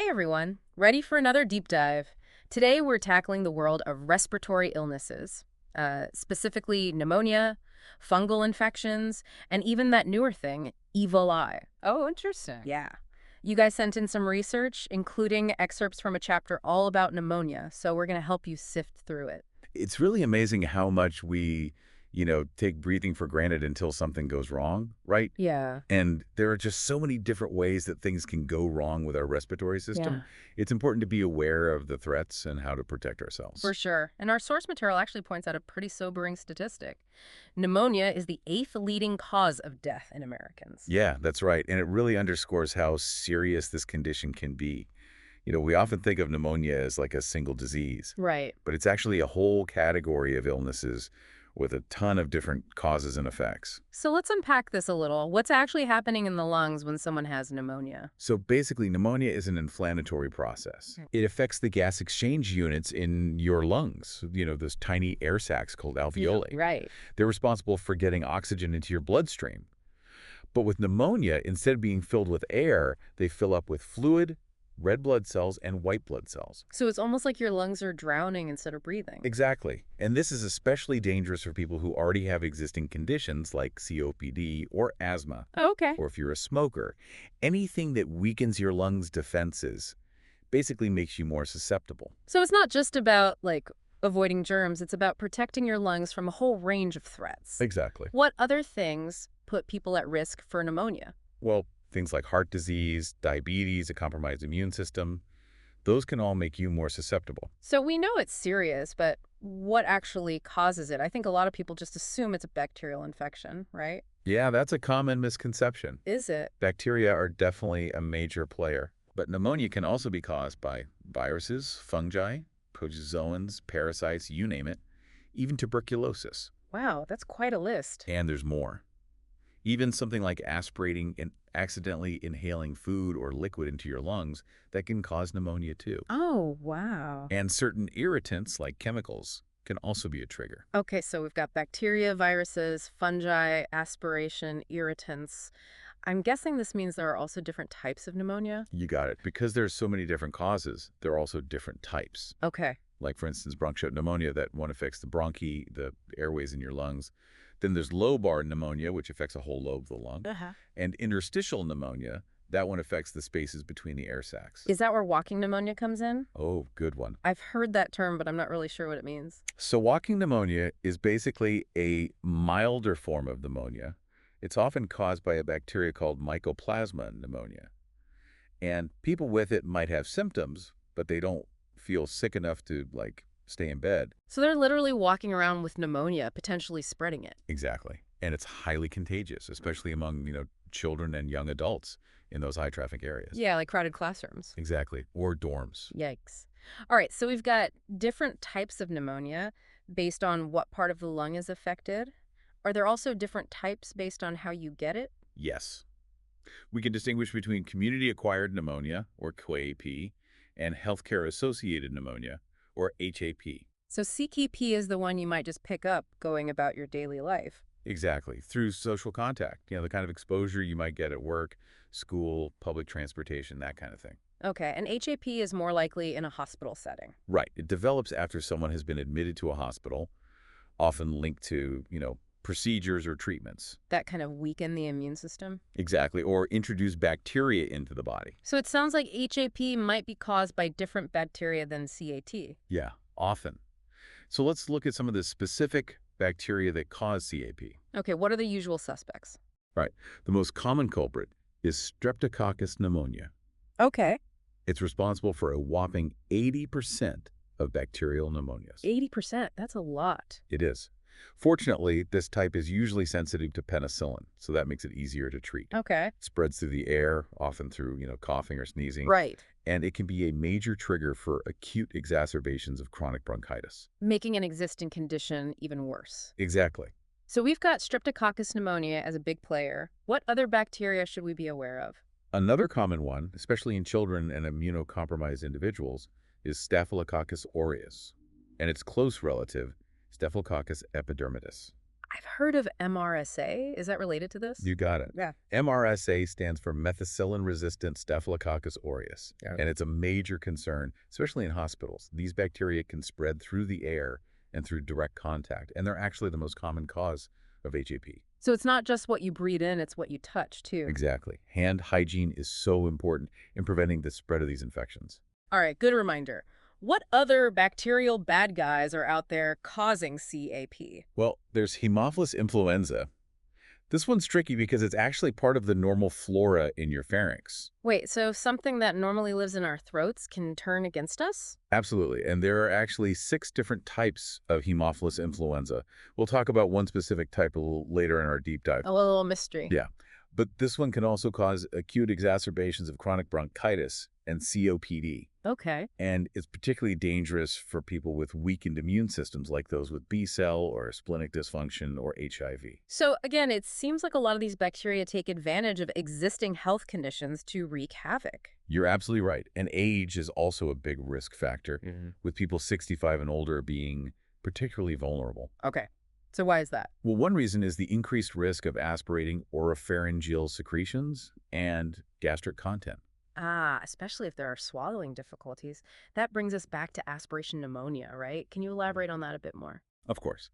Hey everyone, ready for another deep dive? Today we're tackling the world of respiratory illnesses, specifically pneumonia, fungal infections, and even that newer thing, evil eye. Oh, interesting. Yeah. You guys sent in some research, including excerpts from a chapter all about pneumonia, so we're going to help you sift through it. It's really amazing how much we, take breathing for granted until something goes wrong, right? Yeah. And there are just so many different ways that things can go wrong with our respiratory system. Yeah. It's important to be aware of the threats and how to protect ourselves. For sure. And our source material actually points out a pretty sobering statistic. Pneumonia is the 8th leading cause of death in Americans. Yeah, that's right. And it really underscores how serious this condition can be. We often think of pneumonia as like a single disease, Right. but it's actually a whole category of illnesses with a ton of different causes and effects. So let's unpack this a little. What's actually happening in the lungs when someone has pneumonia? So basically, pneumonia is an inflammatory process. It affects the gas exchange units in your lungs, those tiny air sacs called alveoli. Right. They're responsible for getting oxygen into your bloodstream. But with pneumonia, instead of being filled with air, they fill up with fluid, red blood cells, and white blood cells. So it's almost like your lungs are drowning instead of breathing. Exactly. And this is especially dangerous for people who already have existing conditions like COPD or asthma. Okay. Or if you're a smoker. Anything that weakens your lungs' defenses basically makes you more susceptible. So it's not just about, avoiding germs. It's about protecting your lungs from a whole range of threats. Exactly. What other things put people at risk for pneumonia? Well, things like heart disease, diabetes, a compromised immune system, those can all make you more susceptible. So we know it's serious, but what actually causes it? I think a lot of people just assume it's a bacterial infection, right? Yeah, that's a common misconception. Is it? Bacteria are definitely a major player, but pneumonia can also be caused by viruses, fungi, protozoans, parasites, you name it, even tuberculosis. Wow, that's quite a list. And there's more. Even something like aspirating and accidentally inhaling food or liquid into your lungs that can cause pneumonia too. Oh, wow. And certain irritants like chemicals can also be a trigger. Okay, so we've got bacteria, viruses, fungi, aspiration, irritants. I'm guessing this means there are also different types of pneumonia? You got it. Because there's so many different causes, there are also different types. Okay. Like, for instance, bronchial pneumonia, that one affects the bronchi, the airways in your lungs. Then there's lobar pneumonia, which affects a whole lobe of the lung. And interstitial pneumonia, that one affects the spaces between the air sacs. Is that where walking pneumonia comes in? Oh, good one. I've heard that term, but I'm not really sure what it means. So walking pneumonia is basically a milder form of pneumonia. It's often caused by a bacteria called Mycoplasma pneumonia. And people with it might have symptoms, but they don't feel sick enough to, stay in bed. So they're literally walking around with pneumonia, potentially spreading it. Exactly. And it's highly contagious, especially among, children and young adults in those high-traffic areas. Yeah, like crowded classrooms. Exactly. Or dorms. Yikes. All right, so we've got different types of pneumonia based on what part of the lung is affected. Are there also different types based on how you get it? Yes. We can distinguish between community-acquired pneumonia, or CAP, and healthcare-associated pneumonia, or HAP. So CKP is the one you might just pick up going about your daily life. Exactly. Through social contact, the kind of exposure you might get at work, school, public transportation, that kind of thing. Okay, and HAP is more likely in a hospital setting. Right. It develops after someone has been admitted to a hospital, often linked to, procedures or treatments. That kind of weaken the immune system? Exactly. Or introduce bacteria into the body. So it sounds like HAP might be caused by different bacteria than CAT. Yeah, often. So let's look at some of the specific bacteria that cause CAP. Okay, what are the usual suspects? Right. The most common culprit is Streptococcus pneumonia. Okay. It's responsible for a whopping 80% of bacterial pneumonias. 80%, that's a lot. It is. Fortunately, this type is usually sensitive to penicillin, so that makes it easier to treat. Okay. It spreads through the air, often through, coughing or sneezing. Right. And it can be a major trigger for acute exacerbations of chronic bronchitis. Making an existing condition even worse. Exactly. So we've got Streptococcus pneumonia as a big player. What other bacteria should we be aware of? Another common one, especially in children and immunocompromised individuals, is Staphylococcus aureus, and its close relative, Staphylococcus epidermidis. I've heard of MRSA. Is that related to this? You got it. Yeah. MRSA stands for methicillin-resistant Staphylococcus aureus, Yeah. and it's a major concern, especially in hospitals. These bacteria can spread through the air and through direct contact, and they're actually the most common cause of HAP. So it's not just what you breathe in, it's what you touch, too. Exactly. Hand hygiene is so important in preventing the spread of these infections. All right, good reminder. What other bacterial bad guys are out there causing CAP? Well, there's Haemophilus influenza. This one's tricky because it's actually part of the normal flora in your pharynx. Wait, so something that normally lives in our throats can turn against us? Absolutely. And there are actually 6 different types of Haemophilus influenza. We'll talk about one specific type a little later in our deep dive. A little mystery. Yeah. But this one can also cause acute exacerbations of chronic bronchitis and COPD. Okay. And it's particularly dangerous for people with weakened immune systems like those with B-cell or splenic dysfunction or HIV. So again, it seems like a lot of these bacteria take advantage of existing health conditions to wreak havoc. You're absolutely right. And age is also a big risk factor, with people 65 and older being particularly vulnerable. Okay. So why is that? Well, one reason is the increased risk of aspirating oropharyngeal secretions and gastric content. Ah, especially if there are swallowing difficulties. That brings us back to aspiration pneumonia, right? Can you elaborate on that a bit more? Of course.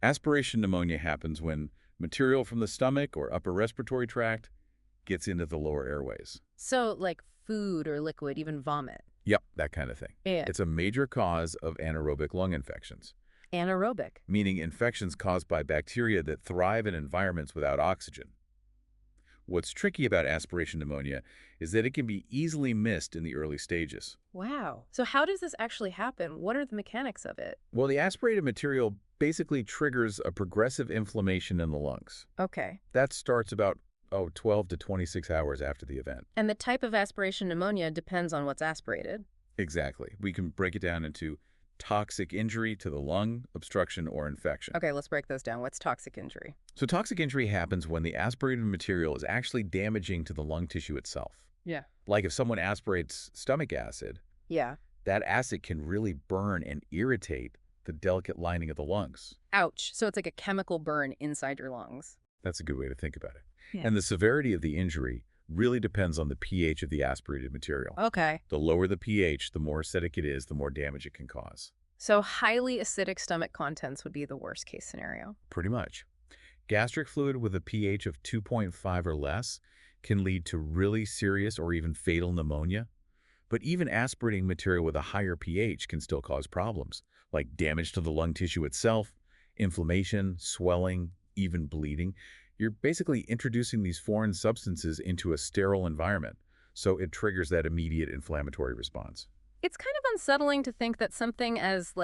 Aspiration pneumonia happens when material from the stomach or upper respiratory tract gets into the lower airways. So, like food or liquid, even vomit. Yep, that kind of thing. Yeah. It's a major cause of anaerobic lung infections, Anaerobic. meaning infections caused by bacteria that thrive in environments without oxygen. What's tricky about aspiration pneumonia is that it can be easily missed in the early stages. Wow. So how does this actually happen? What are the mechanics of it? Well, the aspirated material basically triggers a progressive inflammation in the lungs. Okay. That starts about 12 to 26 hours after the event. And the type of aspiration pneumonia depends on what's aspirated. Exactly. We can break it down into toxic injury to the lung, obstruction, or infection. Okay, let's break those down. What's toxic injury? So toxic injury happens when the aspirated material is actually damaging to the lung tissue itself. Yeah. Like if someone aspirates stomach acid, Yeah. that acid can really burn and irritate the delicate lining of the lungs. Ouch. So it's like a chemical burn inside your lungs. That's a good way to think about it. Yeah. And the severity of the injury really depends on the pH of the aspirated material. Okay. The lower the pH, the more acidic it is, the more damage it can cause. So highly acidic stomach contents would be the worst case scenario. Pretty much. Gastric fluid with a pH of 2.5 or less can lead to really serious or even fatal pneumonia. But even aspirating material with a higher pH can still cause problems, like damage to the lung tissue itself, inflammation, swelling, even bleeding. You're basically introducing these foreign substances into a sterile environment, so it triggers that immediate inflammatory response. It's kind of unsettling to think that something as,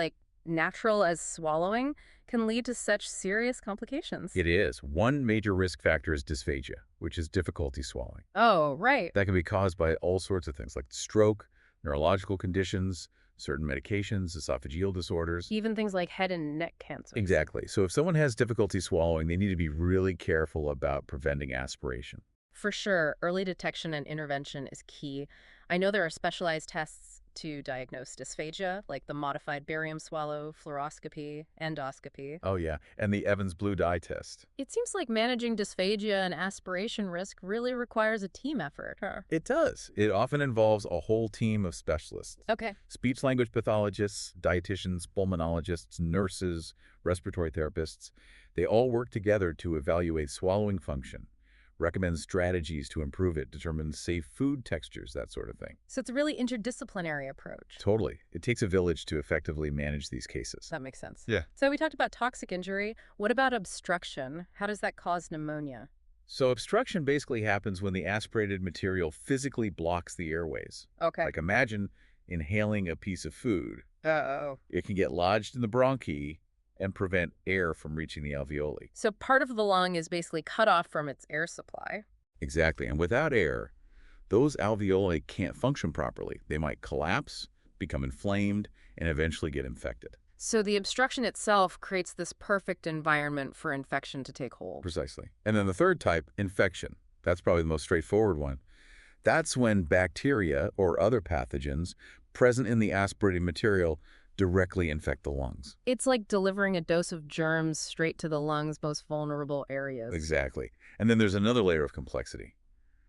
natural as swallowing can lead to such serious complications. It is. One major risk factor is dysphagia, which is difficulty swallowing. Oh, right. That can be caused by all sorts of things like stroke, neurological conditions, certain medications, esophageal disorders. Even things like head and neck cancer. Exactly. So if someone has difficulty swallowing, they need to be really careful about preventing aspiration. For sure, early detection and intervention is key. I know there are specialized tests to diagnose dysphagia, like the modified barium swallow, fluoroscopy, endoscopy. Oh, yeah. And the Evans blue dye test. It seems like managing dysphagia and aspiration risk really requires a team effort. It does. It often involves a whole team of specialists. Okay. Speech-language pathologists, dietitians, pulmonologists, nurses, respiratory therapists. They all work together to evaluate swallowing function, recommend strategies to improve it, determine safe food textures, that sort of thing. So it's a really interdisciplinary approach. Totally. It takes a village to effectively manage these cases. That makes sense. Yeah. So we talked about toxic injury. What about obstruction? How does that cause pneumonia? So obstruction basically happens when the aspirated material physically blocks the airways. Okay. Like imagine inhaling a piece of food. Uh-oh. It can get lodged in the bronchi and prevent air from reaching the alveoli. So part of the lung is basically cut off from its air supply. Exactly. And without air, those alveoli can't function properly. They might collapse, become inflamed, and eventually get infected. So the obstruction itself creates this perfect environment for infection to take hold. Precisely. And then the third type, infection. That's probably the most straightforward one. That's when bacteria or other pathogens present in the aspirated material directly infect the lungs. It's like delivering a dose of germs straight to the lungs' most vulnerable areas. Exactly. And then there's another layer of complexity: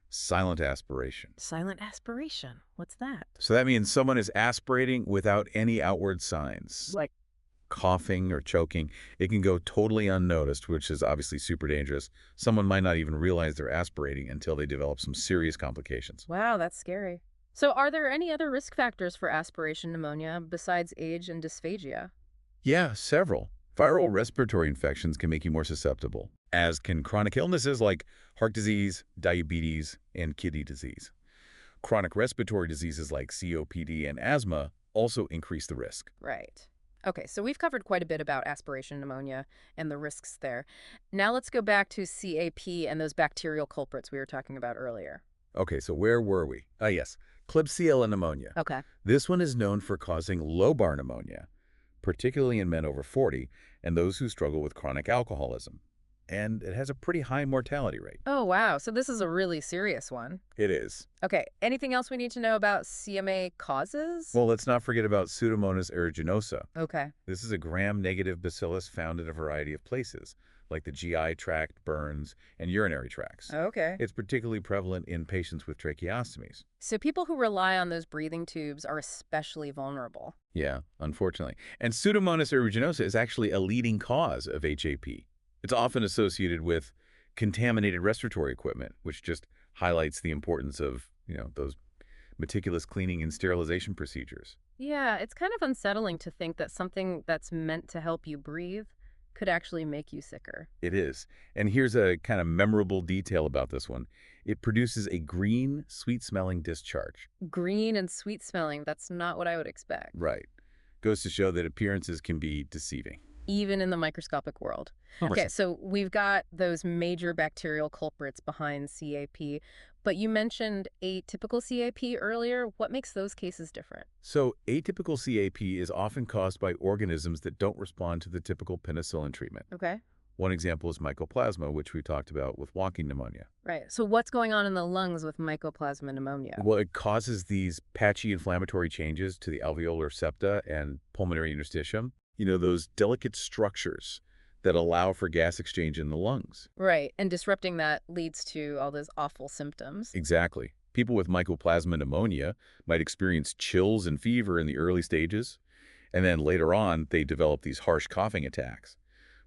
silent aspiration. Silent aspiration. What's that? So that means someone is aspirating without any outward signs, like coughing or choking. It can go totally unnoticed, which is obviously super dangerous. Someone might not even realize they're aspirating until they develop some serious complications. Wow, that's scary. So are there any other risk factors for aspiration pneumonia besides age and dysphagia? Yeah, several. Viral respiratory infections can make you more susceptible, as can chronic illnesses like heart disease, diabetes, and kidney disease. Chronic respiratory diseases like COPD and asthma also increase the risk. Right. Okay, so we've covered quite a bit about aspiration pneumonia and the risks there. Now let's go back to CAP and those bacterial culprits we were talking about earlier. Okay, so where were we? Ah, yes, Klebsiella pneumonia. Okay. This one is known for causing lobar pneumonia, particularly in men over 40 and those who struggle with chronic alcoholism. And it has a pretty high mortality rate. Oh, wow. So this is a really serious one. It is. Okay, anything else we need to know about CMA causes? Well, let's not forget about Pseudomonas aeruginosa. Okay. This is a gram-negative bacillus found in a variety of places, like the GI tract, burns, and urinary tracts. Okay. It's particularly prevalent in patients with tracheostomies. So people who rely on those breathing tubes are especially vulnerable. Yeah, unfortunately. And Pseudomonas aeruginosa is actually a leading cause of HAP. It's often associated with contaminated respiratory equipment, which just highlights the importance of, those meticulous cleaning and sterilization procedures. Yeah, it's kind of unsettling to think that something that's meant to help you breathe could actually make you sicker. It is. And here's a kind of memorable detail about this one. It produces a green, sweet-smelling discharge. Green and sweet smelling, that's not what I would expect. Right. Goes to show that appearances can be deceiving. Even in the microscopic world. Okay, so we've got those major bacterial culprits behind CAP, but you mentioned atypical CAP earlier. What makes those cases different? So atypical CAP is often caused by organisms that don't respond to the typical penicillin treatment. Okay. One example is mycoplasma, which we talked about with walking pneumonia. Right. So what's going on in the lungs with mycoplasma pneumonia? Well, it causes these patchy inflammatory changes to the alveolar septa and pulmonary interstitium. Those delicate structures that allow for gas exchange in the lungs. Right. And disrupting that leads to all those awful symptoms. Exactly. People with mycoplasma pneumonia might experience chills and fever in the early stages, and then later on, they develop these harsh coughing attacks.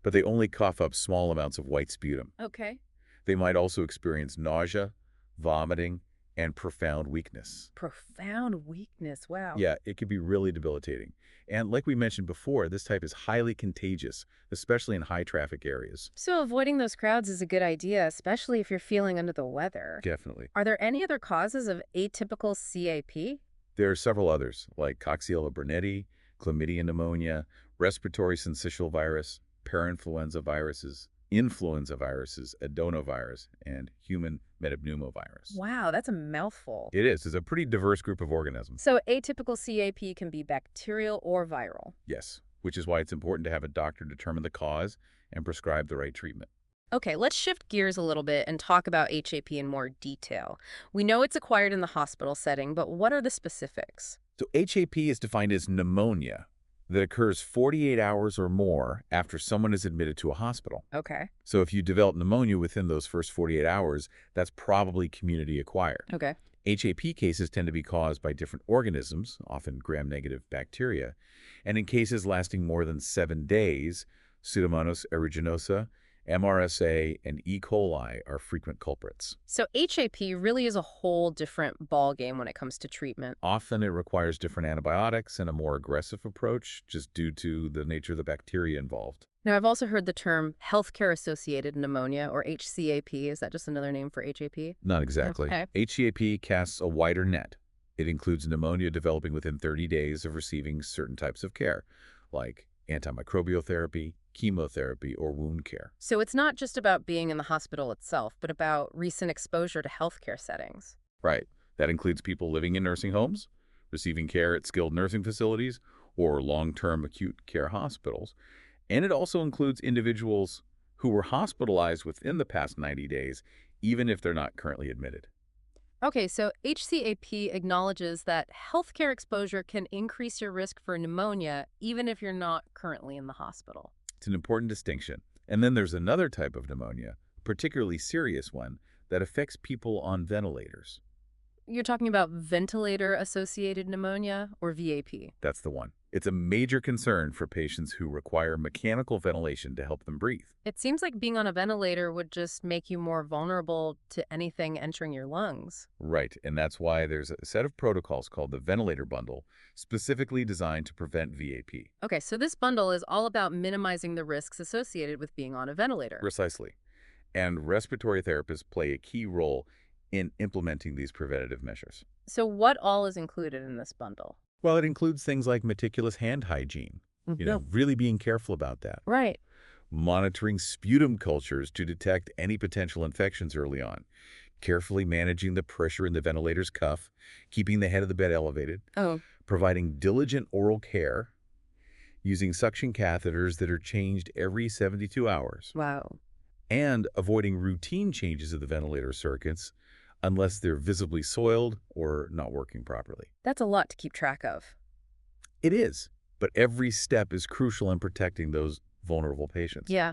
But they only cough up small amounts of white sputum. Okay. They might also experience nausea, vomiting, and profound weakness. Profound weakness. Wow. Yeah, it can be really debilitating. And like we mentioned before, this type is highly contagious, especially in high traffic areas. So avoiding those crowds is a good idea, especially if you're feeling under the weather. Definitely. Are there any other causes of atypical CAP? There are several others, like Coxiella burnetii, chlamydia pneumonia, respiratory syncytial virus, parainfluenza viruses, influenza viruses, adenovirus, and human metapneumovirus. Wow, that's a mouthful. It is. It's a pretty diverse group of organisms. So atypical CAP can be bacterial or viral. Yes, which is why it's important to have a doctor determine the cause and prescribe the right treatment. Okay, let's shift gears a little bit and talk about HAP in more detail. We know it's acquired in the hospital setting, but what are the specifics? So HAP is defined as pneumonia that occurs 48 hours or more after someone is admitted to a hospital. Okay. So if you develop pneumonia within those first 48 hours, that's probably community acquired. Okay. HAP cases tend to be caused by different organisms, often gram-negative bacteria, and in cases lasting more than 7 days, Pseudomonas aeruginosa, MRSA, and E. coli are frequent culprits. So HAP really is a whole different ballgame when it comes to treatment. Often it requires different antibiotics and a more aggressive approach just due to the nature of the bacteria involved. Now, I've also heard the term healthcare-associated pneumonia, or HCAP. Is that just another name for HAP? Not exactly. Okay. HCAP casts a wider net. It includes pneumonia developing within 30 days of receiving certain types of care, like antimicrobial therapy, chemotherapy, or wound care. So it's not just about being in the hospital itself, but about recent exposure to healthcare settings. Right. That includes people living in nursing homes, receiving care at skilled nursing facilities, or long-term acute care hospitals. And it also includes individuals who were hospitalized within the past 90 days, even if they're not currently admitted. Okay, so HCAP acknowledges that healthcare exposure can increase your risk for pneumonia even if you're not currently in the hospital. It's an important distinction. And then there's another type of pneumonia, a particularly serious one, that affects people on ventilators. You're talking about ventilator-associated pneumonia, or VAP. That's the one. It's a major concern for patients who require mechanical ventilation to help them breathe. It seems like being on a ventilator would just make you more vulnerable to anything entering your lungs. Right, and that's why there's a set of protocols called the ventilator bundle, specifically designed to prevent VAP. Okay, so this bundle is all about minimizing the risks associated with being on a ventilator. Precisely. And respiratory therapists play a key role in implementing these preventative measures. So what all is included in this bundle? Well, it includes things like meticulous hand hygiene, really being careful about that. Right. Monitoring sputum cultures to detect any potential infections early on. Carefully managing the pressure in the ventilator's cuff, keeping the head of the bed elevated. Oh. Providing diligent oral care, using suction catheters that are changed every 72 hours. Wow. And avoiding routine changes of the ventilator circuits unless they're visibly soiled or not working properly. That's a lot to keep track of. It is, but every step is crucial in protecting those vulnerable patients. Yeah.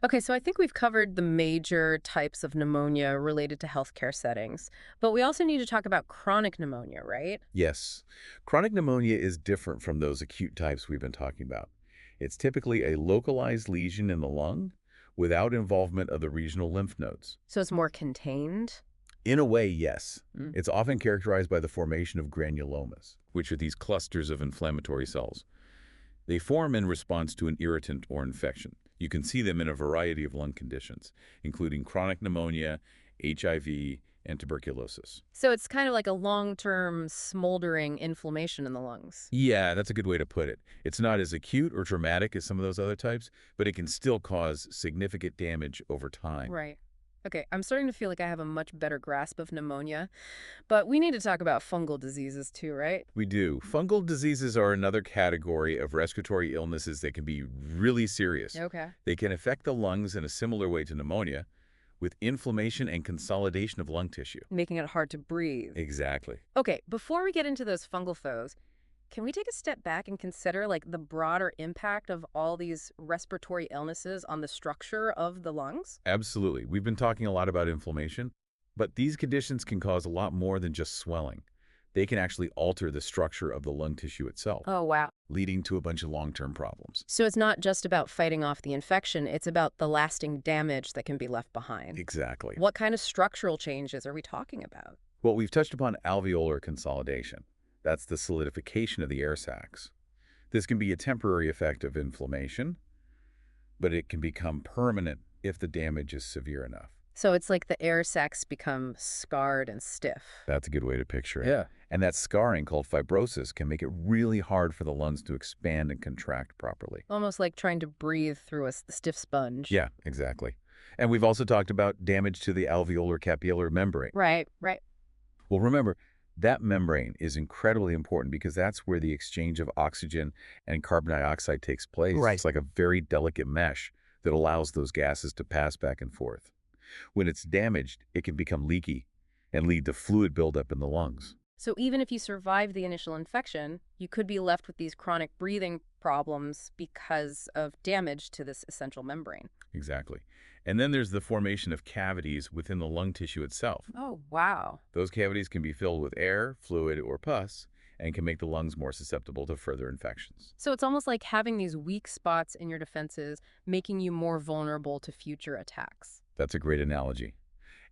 Okay, so I think we've covered the major types of pneumonia related to healthcare settings, but we also need to talk about chronic pneumonia, right? Yes, chronic pneumonia is different from those acute types we've been talking about. It's typically a localized lesion in the lung without involvement of the regional lymph nodes. So it's more contained? In a way, yes. Mm. It's often characterized by the formation of granulomas, which are these clusters of inflammatory cells. They form in response to an irritant or infection. You can see them in a variety of lung conditions, including chronic pneumonia, HIV, and tuberculosis. So it's kind of like a long-term smoldering inflammation in the lungs. Yeah, that's a good way to put it. It's not as acute or dramatic as some of those other types, but it can still cause significant damage over time. Right. Okay, I'm starting to feel like I have a much better grasp of pneumonia, but we need to talk about fungal diseases too, right? We do. Fungal diseases are another category of respiratory illnesses that can be really serious. Okay. They can affect the lungs in a similar way to pneumonia, with inflammation and consolidation of lung tissue. Making it hard to breathe. Exactly. Okay, before we get into those fungal foes, can we take a step back and consider like the broader impact of all these respiratory illnesses on the structure of the lungs? Absolutely. We've been talking a lot about inflammation, but these conditions can cause a lot more than just swelling. They can actually alter the structure of the lung tissue itself, Oh, wow. leading to a bunch of long-term problems. So it's not just about fighting off the infection, it's about the lasting damage that can be left behind. Exactly. What kind of structural changes are we talking about? Well, we've touched upon alveolar consolidation. That's the solidification of the air sacs. This can be a temporary effect of inflammation, but it can become permanent if the damage is severe enough. So it's like the air sacs become scarred and stiff. That's a good way to picture it. Yeah. And that scarring, called fibrosis, can make it really hard for the lungs to expand and contract properly. Almost like trying to breathe through a stiff sponge. Yeah, exactly. And we've also talked about damage to the alveolar capillary membrane. Right, right. Well, remember, that membrane is incredibly important because that's where the exchange of oxygen and carbon dioxide takes place. Right. It's like a very delicate mesh that allows those gases to pass back and forth. When it's damaged, it can become leaky and lead to fluid buildup in the lungs. So even if you survive the initial infection, you could be left with these chronic breathing problems because of damage to this essential membrane. Exactly. And then there's the formation of cavities within the lung tissue itself. Oh, wow. Those cavities can be filled with air, fluid, or pus, and can make the lungs more susceptible to further infections. So it's almost like having these weak spots in your defenses, making you more vulnerable to future attacks. That's a great analogy.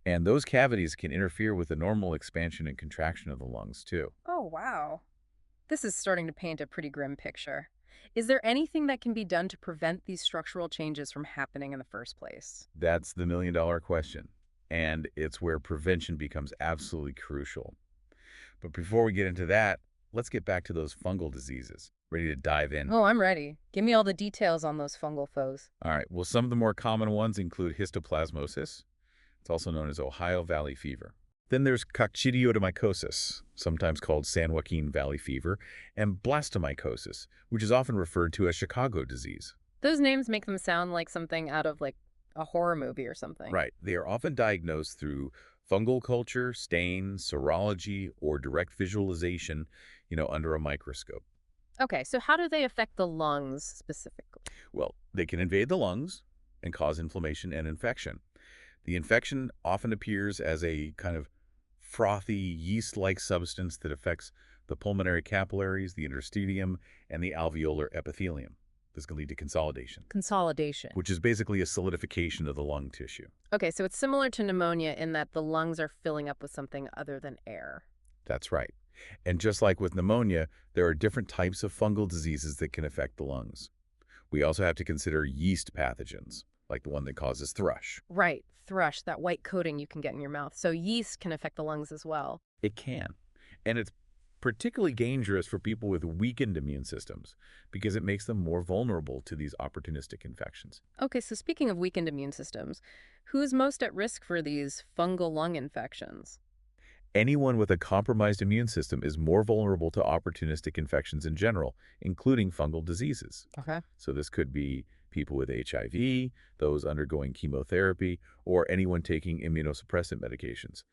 And those cavities can interfere with the normal expansion and contraction of the lungs, too. Oh, wow. This is starting to paint a pretty grim picture. Is there anything that can be done to prevent these structural changes from happening in the first place? That's the million-dollar question, and it's where prevention becomes absolutely crucial. But before we get into that, let's get back to those fungal diseases. Ready to dive in? Oh, I'm ready. Give me all the details on those fungal foes. All right, well, some of the more common ones include histoplasmosis. It's also known as Ohio Valley fever. Then there's coccidioidomycosis, sometimes called San Joaquin Valley fever, and blastomycosis, which is often referred to as Chicago disease. Those names make them sound like something out of like a horror movie or something. Right. They are often diagnosed through Fungal culture, stain, serology, or direct visualization, under a microscope. Okay, so how do they affect the lungs specifically? Well, they can invade the lungs and cause inflammation and infection. The infection often appears as a kind of frothy, yeast-like substance that affects the pulmonary capillaries, the interstitium, and the alveolar epithelium. This can lead to consolidation, Consolidation. which is basically a solidification of the lung tissue. Okay, so it's similar to pneumonia in that the lungs are filling up with something other than air. That's right. And just like with pneumonia, there are different types of fungal diseases that can affect the lungs. We also have to consider yeast pathogens, like the one that causes thrush. Right, thrush, that white coating you can get in your mouth. So yeast can affect the lungs as well. It can. And it's particularly dangerous for people with weakened immune systems because it makes them more vulnerable to these opportunistic infections. Okay, so speaking of weakened immune systems, who's most at risk for these fungal lung infections? Anyone with a compromised immune system is more vulnerable to opportunistic infections in general, including fungal diseases. Okay. So this could be people with HIV, those undergoing chemotherapy, or anyone taking immunosuppressant medications.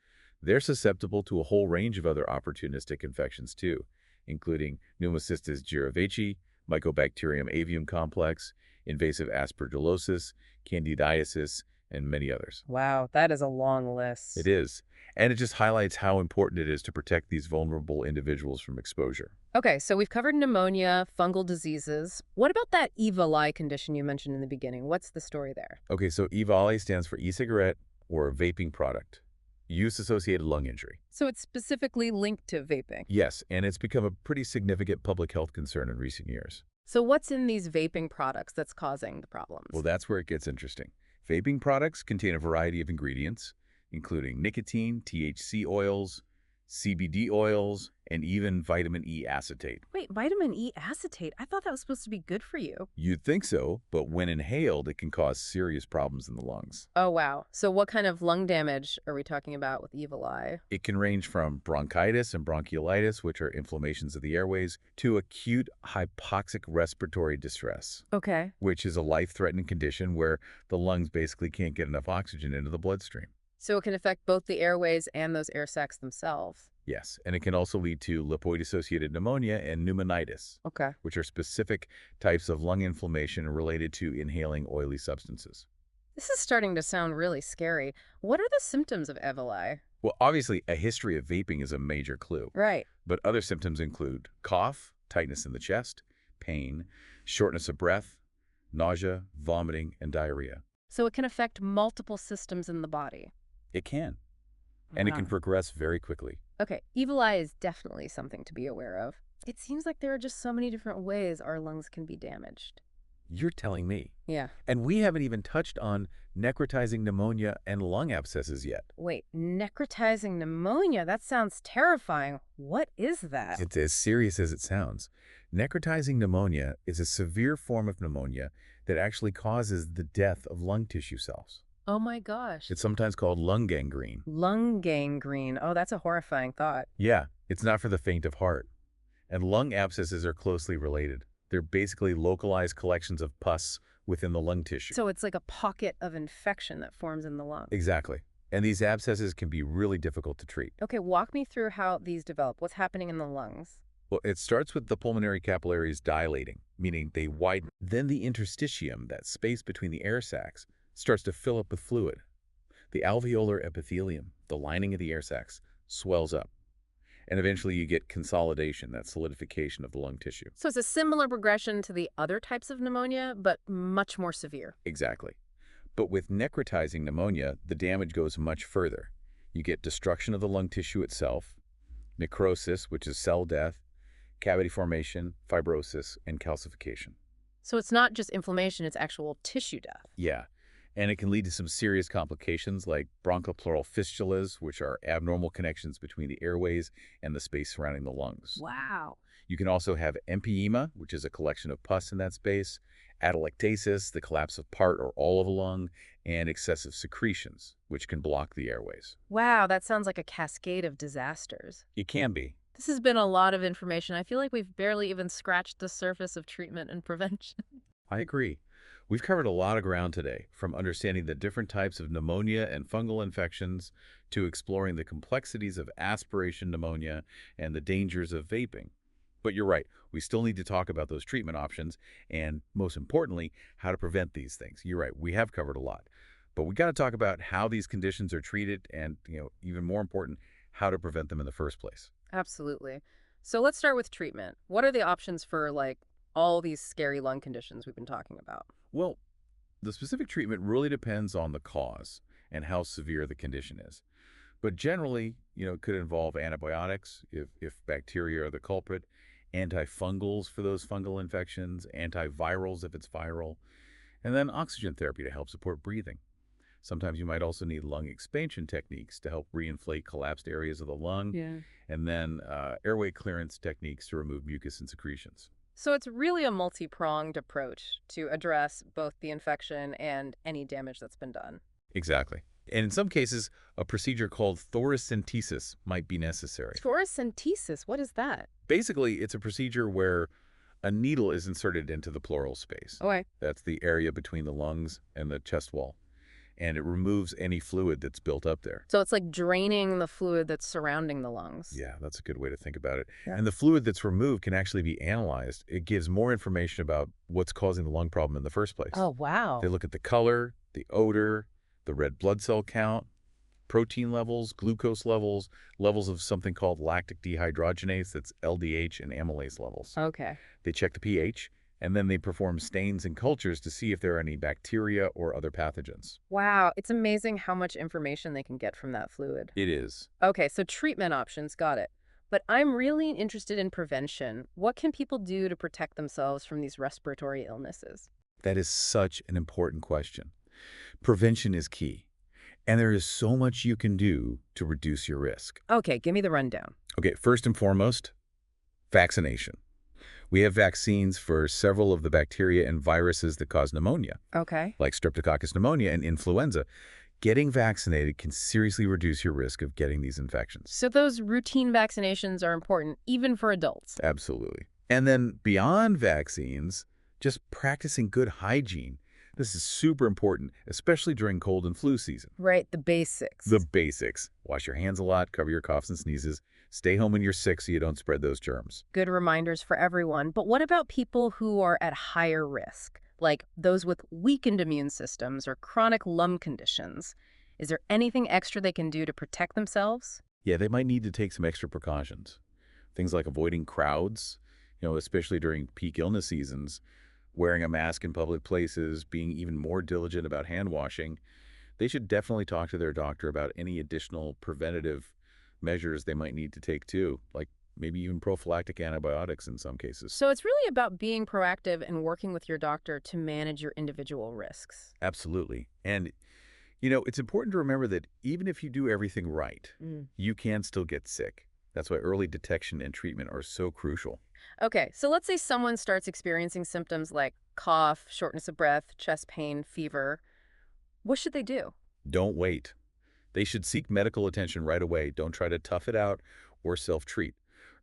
They're susceptible to a whole range of other opportunistic infections too, including Pneumocystis jirovecii, Mycobacterium avium complex, invasive aspergillosis, candidiasis, and many others. Wow, that is a long list. It is. And it just highlights how important it is to protect these vulnerable individuals from exposure. Okay, so we've covered pneumonia, fungal diseases. What about that EVALI condition you mentioned in the beginning? What's the story there? Okay, so EVALI stands for e-cigarette or vaping product. Use-associated lung injury. So it's specifically linked to vaping. Yes, and it's become a pretty significant public health concern in recent years. So what's in these vaping products that's causing the problems? Well, that's where it gets interesting. Vaping products contain a variety of ingredients, including nicotine, THC oils, CBD oils, and even vitamin E acetate. Wait, vitamin E acetate? I thought that was supposed to be good for you. You'd think so, but when inhaled, it can cause serious problems in the lungs. Oh, wow. So what kind of lung damage are we talking about with EVALI? It can range from bronchitis and bronchiolitis, which are inflammations of the airways, to acute hypoxic respiratory distress, Okay. which is a life-threatening condition where the lungs basically can't get enough oxygen into the bloodstream. So it can affect both the airways and those air sacs themselves. Yes, and it can also lead to lipoid-associated pneumonia and pneumonitis, Okay. which are specific types of lung inflammation related to inhaling oily substances. This is starting to sound really scary. What are the symptoms of EVALI? Well, obviously, a history of vaping is a major clue, Right. but other symptoms include cough, tightness in the chest, pain, shortness of breath, nausea, vomiting, and diarrhea. So it can affect multiple systems in the body. It can, and it can Wow. progress very quickly. Okay, EVALI is definitely something to be aware of. It seems like there are just so many different ways our lungs can be damaged. You're telling me. Yeah. And we haven't even touched on necrotizing pneumonia and lung abscesses yet. Wait, necrotizing pneumonia? That sounds terrifying. What is that? It's as serious as it sounds. Necrotizing pneumonia is a severe form of pneumonia that actually causes the death of lung tissue cells. Oh my gosh. It's sometimes called lung gangrene. Lung gangrene. Oh, that's a horrifying thought. Yeah, it's not for the faint of heart. And lung abscesses are closely related. They're basically localized collections of pus within the lung tissue. So it's like a pocket of infection that forms in the lung. Exactly. And these abscesses can be really difficult to treat. Okay, walk me through how these develop. What's happening in the lungs? Well, it starts with the pulmonary capillaries dilating, meaning they widen. Then the interstitium, that space between the air sacs, starts to fill up with fluid. The alveolar epithelium, the lining of the air sacs, swells up. And eventually you get consolidation, that solidification of the lung tissue. So it's a similar progression to the other types of pneumonia, but much more severe. Exactly. But with necrotizing pneumonia, the damage goes much further. You get destruction of the lung tissue itself, necrosis, which is cell death, cavity formation, fibrosis, and calcification. So it's not just inflammation, it's actual tissue death. Yeah. And it can lead to some serious complications like bronchopleural fistulas, which are abnormal connections between the airways and the space surrounding the lungs. Wow. You can also have empyema, which is a collection of pus in that space, atelectasis, the collapse of part or all of a lung, and excessive secretions, which can block the airways. Wow, that sounds like a cascade of disasters. It can be. This has been a lot of information. I feel like we've barely even scratched the surface of treatment and prevention. I agree. We've covered a lot of ground today, from understanding the different types of pneumonia and fungal infections to exploring the complexities of aspiration pneumonia and the dangers of vaping. But you're right, we still need to talk about those treatment options and, most importantly, how to prevent these things. You're right, we have covered a lot. But we got to talk about how these conditions are treated and, even more important, how to prevent them in the first place. Absolutely. So let's start with treatment. What are the options for, like, all these scary lung conditions we've been talking about? Well, the specific treatment really depends on the cause and how severe the condition is. But generally, it could involve antibiotics if bacteria are the culprit, antifungals for those fungal infections, antivirals if it's viral, and then oxygen therapy to help support breathing. Sometimes you might also need lung expansion techniques to help reinflate collapsed areas of the lung, Yeah. and then airway clearance techniques to remove mucus and secretions. So it's really a multi-pronged approach to address both the infection and any damage that's been done. Exactly. And in some cases, a procedure called thoracentesis might be necessary. Thoracentesis, what is that? Basically, it's a procedure where a needle is inserted into the pleural space. Okay. That's the area between the lungs and the chest wall. And it removes any fluid that's built up there. So it's like draining the fluid that's surrounding the lungs. Yeah, that's a good way to think about it. Yeah. And the fluid that's removed can actually be analyzed. It gives more information about what's causing the lung problem in the first place. Oh, wow. They look at the color, the odor, the red blood cell count, protein levels, glucose levels, levels of something called lactic dehydrogenase, that's LDH, and amylase levels. Okay. They check the pH, and then they perform stains and cultures to see if there are any bacteria or other pathogens. Wow, it's amazing how much information they can get from that fluid. It is. Okay, so treatment options, got it. But I'm really interested in prevention. What can people do to protect themselves from these respiratory illnesses? That is such an important question. Prevention is key, and there is so much you can do to reduce your risk. Okay, give me the rundown. Okay, first and foremost, vaccination. We have vaccines for several of the bacteria and viruses that cause pneumonia, Okay. like Streptococcus pneumonia and influenza. Getting vaccinated can seriously reduce your risk of getting these infections. So those routine vaccinations are important, even for adults. Absolutely. And then beyond vaccines, just practicing good hygiene. This is super important, especially during cold and flu season. Right, the basics. The basics. Wash your hands a lot, cover your coughs and sneezes, stay home when you're sick so you don't spread those germs. Good reminders for everyone. But what about people who are at higher risk, like those with weakened immune systems or chronic lung conditions? Is there anything extra they can do to protect themselves? Yeah, they might need to take some extra precautions. Things like avoiding crowds, especially during peak illness seasons, wearing a mask in public places, being even more diligent about hand washing. They should definitely talk to their doctor about any additional preventative measures they might need to take too, like maybe even prophylactic antibiotics in some cases. So it's really about being proactive and working with your doctor to manage your individual risks. Absolutely. And, it's important to remember that even if you do everything right, you can still get sick. That's why early detection and treatment are so crucial. Okay, so let's say someone starts experiencing symptoms like cough, shortness of breath, chest pain, fever. What should they do? Don't wait. They should seek medical attention right away. Don't try to tough it out or self-treat.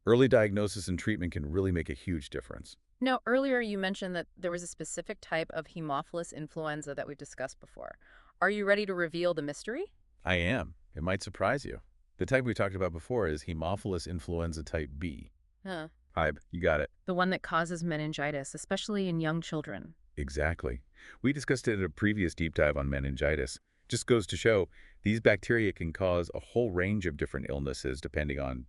Early diagnosis and treatment can really make a huge difference. Now, earlier you mentioned that there was a specific type of Haemophilus influenza that we discussed before. Are you ready to reveal the mystery? I am. It might surprise you. The type we talked about before is Haemophilus influenza type B. Huh. Hybe, you got it. The one that causes meningitis, especially in young children. Exactly. We discussed it in a previous deep dive on meningitis. Just goes to show these bacteria can cause a whole range of different illnesses depending on,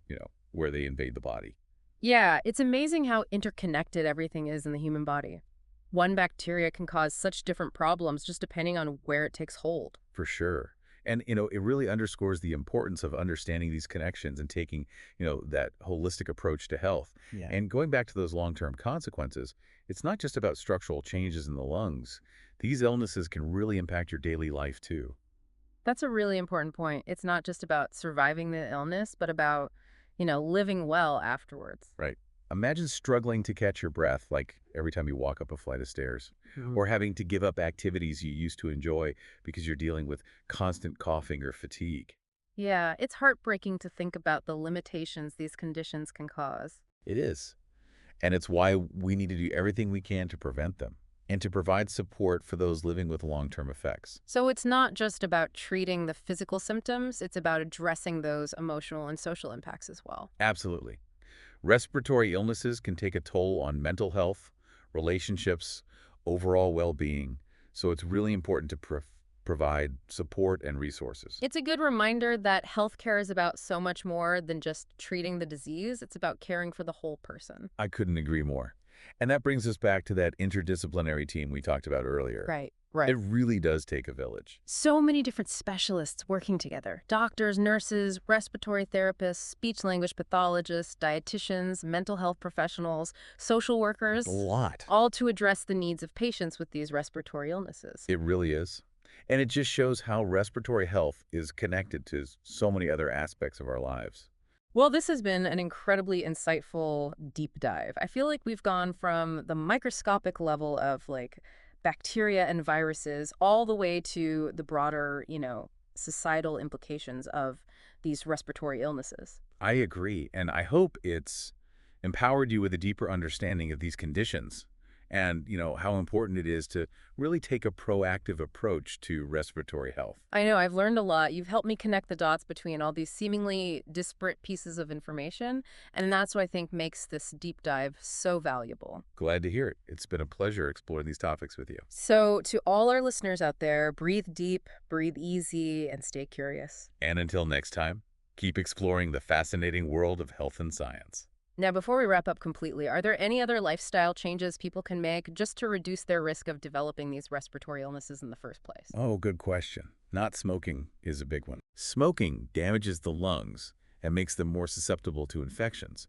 where they invade the body. Yeah, it's amazing how interconnected everything is in the human body. One bacteria can cause such different problems just depending on where it takes hold. For sure. And, it really underscores the importance of understanding these connections and taking, that holistic approach to health. Yeah. And going back to those long-term consequences, it's not just about structural changes in the lungs. These illnesses can really impact your daily life, too. That's a really important point. It's not just about surviving the illness, but about, living well afterwards. Right. Imagine struggling to catch your breath, like every time you walk up a flight of stairs, or having to give up activities you used to enjoy because you're dealing with constant coughing or fatigue. Yeah, it's heartbreaking to think about the limitations these conditions can cause. It is. And it's why we need to do everything we can to prevent them. and to provide support for those living with long-term effects. So it's not just about treating the physical symptoms, it's about addressing those emotional and social impacts as well. Absolutely. Respiratory illnesses can take a toll on mental health, relationships, overall well-being, so it's really important to provide support and resources. It's a good reminder that healthcare is about so much more than just treating the disease. It's about caring for the whole person. I couldn't agree more. And that brings us back to that interdisciplinary team we talked about earlier. Right. It really does take a village. So many different specialists working together. Doctors, nurses, respiratory therapists, speech-language pathologists, dietitians, mental health professionals, social workers. A lot. All to address the needs of patients with these respiratory illnesses. It really is. And it just shows how respiratory health is connected to so many other aspects of our lives. Well, this has been an incredibly insightful deep dive. I feel like we've gone from the microscopic level of bacteria and viruses all the way to the broader, societal implications of these respiratory illnesses. I agree, and I hope it's empowered you with a deeper understanding of these conditions and, how important it is to really take a proactive approach to respiratory health. I know, I've learned a lot. You've helped me connect the dots between all these seemingly disparate pieces of information, and that's what I think makes this deep dive so valuable. Glad to hear it. It's been a pleasure exploring these topics with you. So to all our listeners out there, breathe deep, breathe easy, and stay curious. And until next time, keep exploring the fascinating world of health and science. Now, before we wrap up completely, are there any other lifestyle changes people can make just to reduce their risk of developing these respiratory illnesses in the first place? Oh, good question. Not smoking is a big one. Smoking damages the lungs and makes them more susceptible to infections.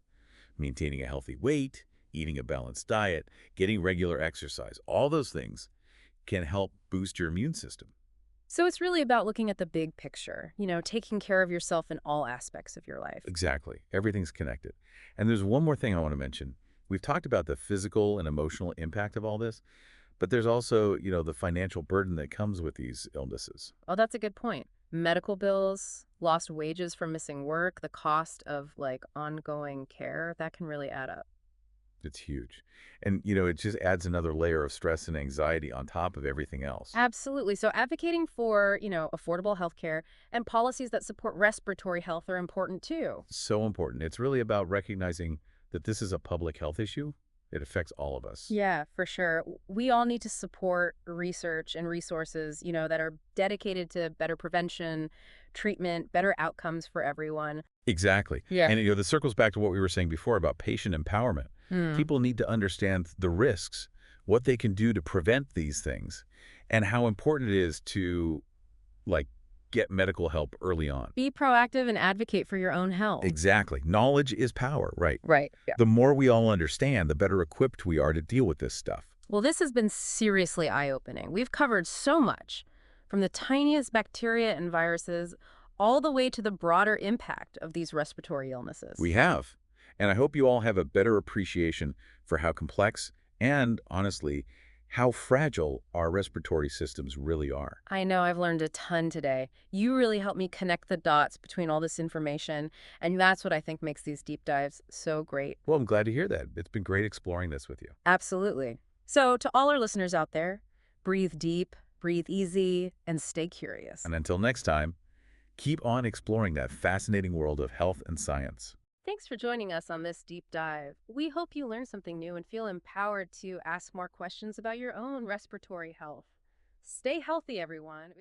Maintaining a healthy weight, eating a balanced diet, getting regular exercise, all those things can help boost your immune system. So it's really about looking at the big picture, taking care of yourself in all aspects of your life. Exactly. Everything's connected. And there's one more thing I want to mention. We've talked about the physical and emotional impact of all this, but there's also, the financial burden that comes with these illnesses. Oh, that's a good point. Medical bills, lost wages from missing work, the cost of ongoing care, that can really add up. It's huge. And, it just adds another layer of stress and anxiety on top of everything else. Absolutely. So advocating for, affordable healthcare and policies that support respiratory health are important too. So important. It's really about recognizing that this is a public health issue. It affects all of us. Yeah, for sure. We all need to support research and resources, that are dedicated to better prevention, treatment, better outcomes for everyone. Exactly. Yeah. And, this circles back to what we were saying before about patient empowerment. People need to understand the risks, what they can do to prevent these things, and how important it is to, get medical help early on. Be proactive and advocate for your own health. Exactly. Knowledge is power, right? Right. Yeah. The more we all understand, the better equipped we are to deal with this stuff. Well, this has been seriously eye-opening. We've covered so much, from the tiniest bacteria and viruses all the way to the broader impact of these respiratory illnesses. We have. And I hope you all have a better appreciation for how complex and, honestly, how fragile our respiratory systems really are. I know, I've learned a ton today. You really helped me connect the dots between all this information, and that's what I think makes these deep dives so great. Well, I'm glad to hear that. It's been great exploring this with you. Absolutely. So to all our listeners out there, breathe deep, breathe easy, and stay curious. And until next time, keep on exploring that fascinating world of health and science. Thanks for joining us on this deep dive. We hope you learned something new and feel empowered to ask more questions about your own respiratory health. Stay healthy, everyone.